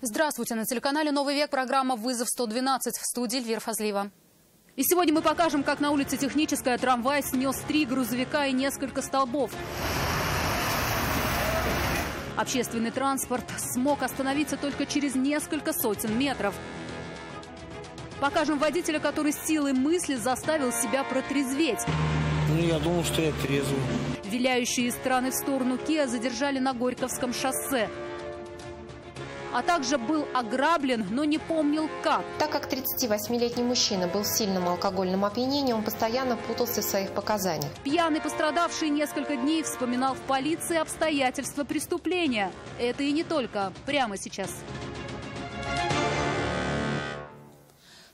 Здравствуйте! На телеканале «Новый век» программа «Вызов 112». В студии Эльвира Фазлиева. И сегодня мы покажем, как на улице Техническая трамвай снес 3 грузовика и несколько столбов. Общественный транспорт смог остановиться только через несколько сотен метров. Покажем водителя, который силой мысли заставил себя протрезветь. Я думал, что я трезвый. Виляющие из стороны в сторону Kia задержали на Горьковском шоссе. А также был ограблен, но не помнил как. Так как 38-летний мужчина был в сильном алкогольном опьянении, он постоянно путался в своих показаниях. Пьяный пострадавший несколько дней вспоминал в полиции обстоятельства преступления. Это и не только. Прямо сейчас.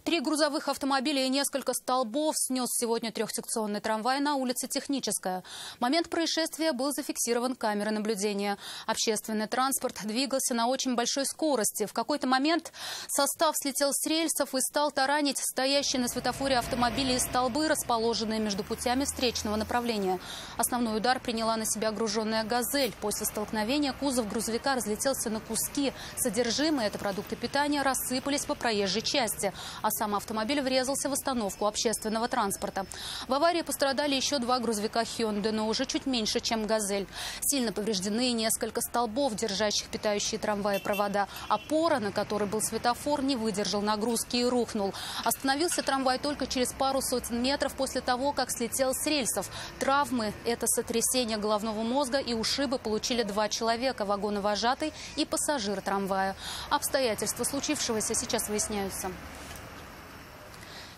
3 грузовых автомобиля и несколько столбов снес сегодня трехсекционный трамвай на улице Техническая. Момент происшествия был зафиксирован камерой наблюдения. Общественный транспорт двигался на очень большой скорости. В какой-то момент состав слетел с рельсов и стал таранить стоящие на светофоре автомобили и столбы, расположенные между путями встречного направления. Основной удар приняла на себя груженная «Газель». После столкновения кузов грузовика разлетелся на куски. Содержимое, это продукты питания, рассыпались по проезжей части. А сам автомобиль врезался в остановку общественного транспорта. В аварии пострадали еще 2 грузовика Hyundai, но уже чуть меньше, чем «Газель». Сильно повреждены несколько столбов, держащих питающие трамваи провода. Опора, на которой был светофор, не выдержал нагрузки и рухнул. Остановился трамвай только через пару сотен метров после того, как слетел с рельсов. Травмы – это сотрясение головного мозга и ушибы получили 2 человека – вагоновожатый и пассажир трамвая. Обстоятельства случившегося сейчас выясняются.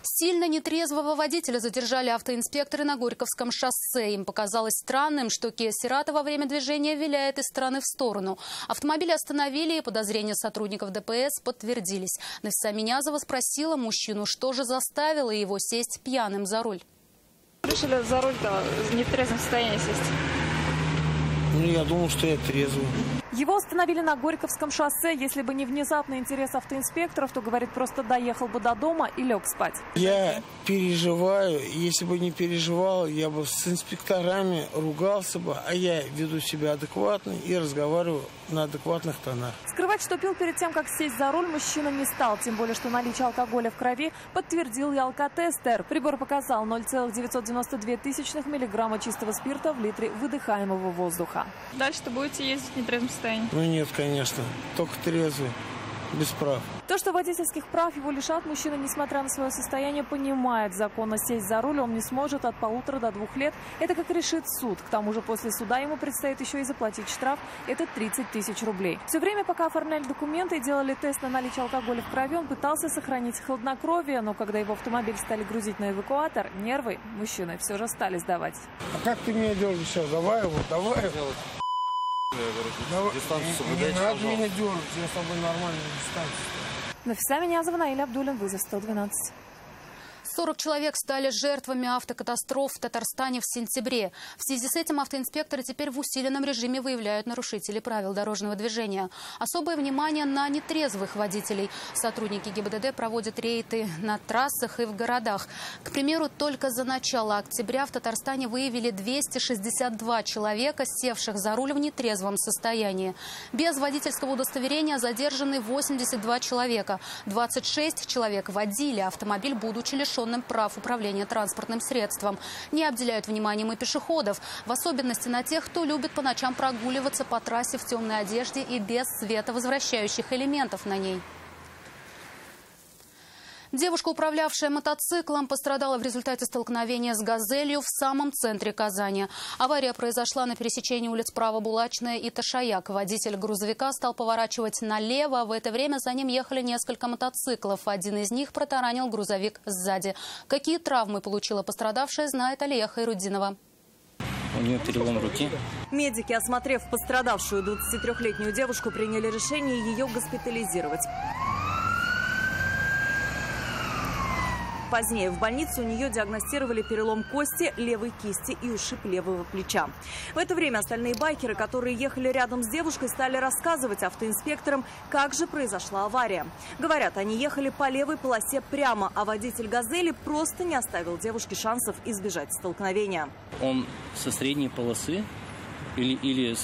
Сильно нетрезвого водителя задержали автоинспекторы на Горьковском шоссе. Им показалось странным, что Kia Cerato во время движения виляет из стороны в сторону. Автомобиль остановили, и подозрения сотрудников ДПС подтвердились. Нафиса Минязова спросила мужчину, что же заставило его сесть пьяным за руль. Решили за руль-то не в трезвом состоянии сесть. Я думал, что я трезвый. Его остановили на Горьковском шоссе. Если бы не внезапный интерес автоинспекторов, то, говорит, просто доехал бы до дома и лег спать. Я переживаю. Если бы не переживал, я бы с инспекторами ругался бы. А я веду себя адекватно и разговариваю на адекватных тонах. Скрывать, что пил перед тем, как сесть за руль, мужчина не стал. Тем более, что наличие алкоголя в крови подтвердил и алкотестер. Прибор показал 0,992 миллиграмма чистого спирта в литре выдыхаемого воздуха. Дальше-то будете ездить в нетрезвом состоянии? Нет, конечно. Только трезвый. Без прав. То, что водительских прав его лишат, мужчина, несмотря на свое состояние, понимает. Законно сесть за руль он не сможет от 1,5 до 2 лет. Это как решит суд. К тому же после суда ему предстоит еще и заплатить штраф. Это 30 тысяч рублей. Все время, пока оформляли документы и делали тест на наличие алкоголя в крови, он пытался сохранить хладнокровие. Но когда его автомобиль стали грузить на эвакуатор, нервы мужчины все же стали сдавать. А как ты меня дергаешь сейчас? Давай его, давай его. Дистанцию соблюдайте, не надо меня дергать, я с тобой нормально дистанцию. Нафиса Минязова, Наиль Абдуллин, вызов 112. 40 человек стали жертвами автокатастроф в Татарстане в сентябре. В связи с этим автоинспекторы теперь в усиленном режиме выявляют нарушителей правил дорожного движения. Особое внимание на нетрезвых водителей. Сотрудники ГИБДД проводят рейды на трассах и в городах. К примеру, только за начало октября в Татарстане выявили 262 человека, севших за руль в нетрезвом состоянии. Без водительского удостоверения задержаны 82 человека. 26 человек водили автомобиль, будучи лишенными прав управления транспортным средством. Не обделяют вниманием и пешеходов, в особенности на тех, кто любит по ночам прогуливаться по трассе в темной одежде и без световозвращающих элементов на ней. Девушка, управлявшая мотоциклом, пострадала в результате столкновения с «Газелью» в самом центре Казани. Авария произошла на пересечении улиц Право-Булачная и Ташаяк. Водитель грузовика стал поворачивать налево. В это время за ним ехали несколько мотоциклов. Один из них протаранил грузовик сзади. Какие травмы получила пострадавшая, знает Алия Хайруддинова. У нее перелом руки. Медики, осмотрев пострадавшую 23-летнюю девушку, приняли решение ее госпитализировать. Позднее в больнице у нее диагностировали перелом кости левой кисти и ушиб левого плеча. В это время остальные байкеры, которые ехали рядом с девушкой, стали рассказывать автоинспекторам, как же произошла авария. Говорят, они ехали по левой полосе прямо, а водитель «Газели» просто не оставил девушке шансов избежать столкновения. Он со средней полосы или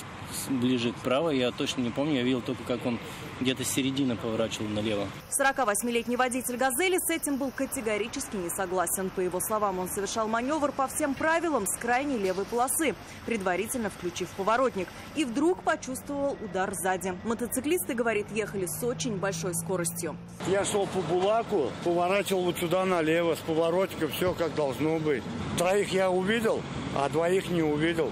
ближе вправо, я точно не помню. Я видел только, как он где-то с середины поворачивал налево. 48-летний водитель «Газели» с этим был категорически не согласен. По его словам, он совершал маневр по всем правилам с крайней левой полосы, предварительно включив поворотник. И вдруг почувствовал удар сзади. Мотоциклисты, говорит, ехали с очень большой скоростью. Я шел по Булаку, поворачивал вот сюда налево, с поворотника, все как должно быть. Троих я увидел, а двоих не увидел.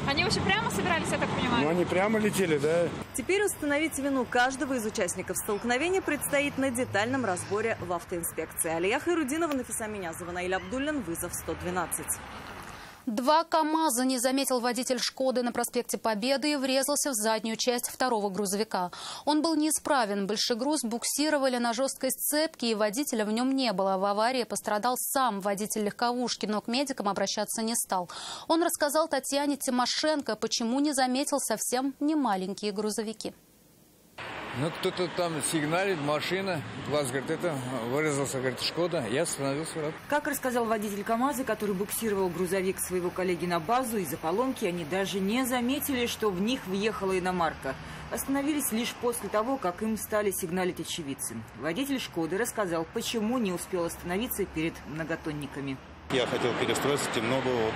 Они вообще прямо собирались, я так понимаю? Ну, они прямо летели, да. Теперь установить вину каждого из участников столкновения предстоит на детальном разборе в автоинспекции. Алия Хайрудинова, Нафиса Минязова, Наиль Абдуллин, вызов 112. 2 КАМАЗа не заметил водитель «Шкоды» на проспекте Победы и врезался в заднюю часть второго грузовика. Он был неисправен. Большегруз буксировали на жесткой сцепке, и водителя в нем не было. В аварии пострадал сам водитель легковушки, но к медикам обращаться не стал. Он рассказал Татьяне Тимошенко, почему не заметил совсем немаленькие грузовики. Ну, кто-то там сигналит, машина. Вас, говорит, это вырезался, говорит, «Шкода». Я остановился. Как рассказал водитель КАМАЗа, который буксировал грузовик своего коллеги на базу, из-за поломки они даже не заметили, что в них въехала иномарка. Остановились лишь после того, как им стали сигналить очевидцы. Водитель «Шкоды» рассказал, почему не успел остановиться перед многотонниками. Я хотел перестроиться, темно было,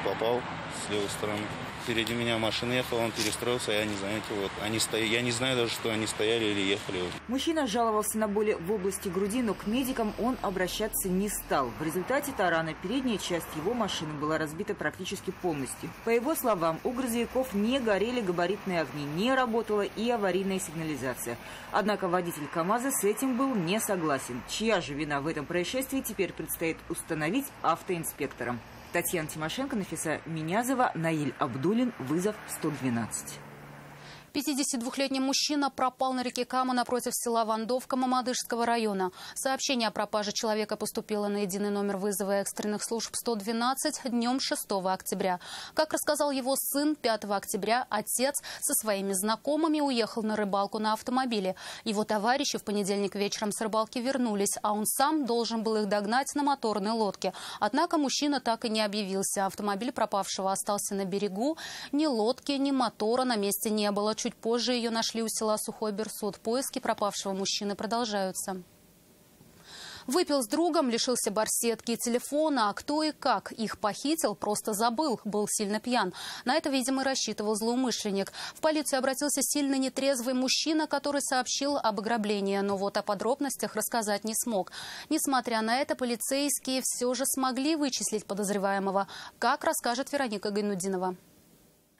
попал с левой стороны. Впереди меня машина ехала, он перестроился, я не заметил. Вот. Я не знаю даже, что они стояли или ехали. Мужчина жаловался на боли в области груди, но к медикам он обращаться не стал. В результате тарана передняя часть его машины была разбита практически полностью. По его словам, у грузовиков не горели габаритные огни, не работала и аварийная сигнализация. Однако водитель КАМАЗа с этим был не согласен. Чья же вина в этом происшествии теперь предстоит установить автоинспекторам. Татьяна Тимошенко, Нафиса Минязова, Наиль Абдуллин, вызов 112. 52-летний мужчина пропал на реке Кама напротив села Вандовка Мамадышского района. Сообщение о пропаже человека поступило на единый номер вызова экстренных служб 112 днем 6 октября. Как рассказал его сын, 5 октября отец со своими знакомыми уехал на рыбалку на автомобиле. Его товарищи в понедельник вечером с рыбалки вернулись, а он сам должен был их догнать на моторной лодке. Однако мужчина так и не объявился. Автомобиль пропавшего остался на берегу. Ни лодки, ни мотора на месте не было. Чуть позже ее нашли у села Сухой Берсуд. Поиски пропавшего мужчины продолжаются. Выпил с другом, лишился барсетки и телефона. А кто и как их похитил, просто забыл. Был сильно пьян. На это, видимо, рассчитывал злоумышленник. В полицию обратился сильно нетрезвый мужчина, который сообщил об ограблении. Но вот о подробностях рассказать не смог. Несмотря на это, полицейские все же смогли вычислить подозреваемого. Как расскажет Вероника Гайнудинова.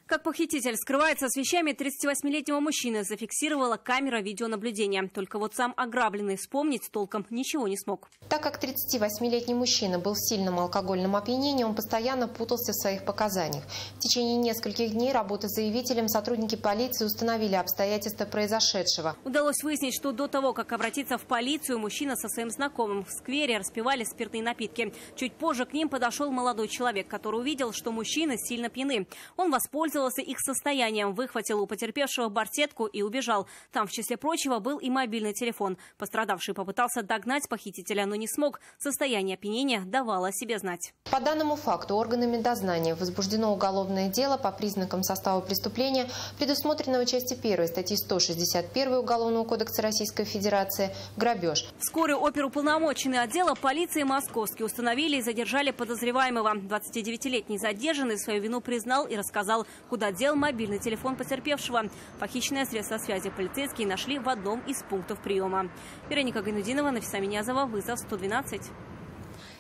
Как похититель скрывается с вещами 38-летнего мужчины, зафиксировала камера видеонаблюдения. Только вот сам ограбленный вспомнить толком ничего не смог. Так как 38-летний мужчина был в сильном алкогольном опьянении, он постоянно путался в своих показаниях. В течение нескольких дней работы с заявителем сотрудники полиции установили обстоятельства произошедшего. Удалось выяснить, что до того, как обратиться в полицию, мужчина со своим знакомым в сквере распивали спиртные напитки. Чуть позже к ним подошел молодой человек, который увидел, что мужчины сильно пьяны. Он воспользовался их состоянием, выхватил у потерпевшего барсетку и убежал. Там, в числе прочего, был и мобильный телефон. Пострадавший попытался догнать похитителя, но не смог. Состояние опьянения давало о себе знать. По данному факту органами дознания возбуждено уголовное дело по признакам состава преступления, предусмотренного частью 1 статьи 161 Уголовного кодекса Российской Федерации «Грабеж». Вскоре оперуполномоченные отдела полиции Московский установили и задержали подозреваемого. 29-летний задержанный свою вину признал и рассказал, куда дел мобильный телефон потерпевшего. Похищенное средство связи полицейские нашли в одном из пунктов приема. Вероника Гайнудинова, Нафиса Минязова, вызов 112.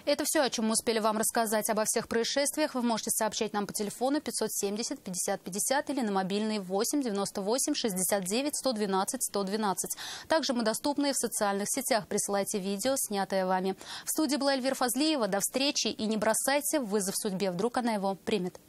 Это все, о чем мы успели вам рассказать. Обо всех происшествиях вы можете сообщать нам по телефону 570 50 50 или на мобильный 8 98 69 112 112. Также мы доступны в социальных сетях. Присылайте видео, снятое вами. В студии была Эльвира Фазлиева. До встречи и не бросайте вызов судьбе. Вдруг она его примет.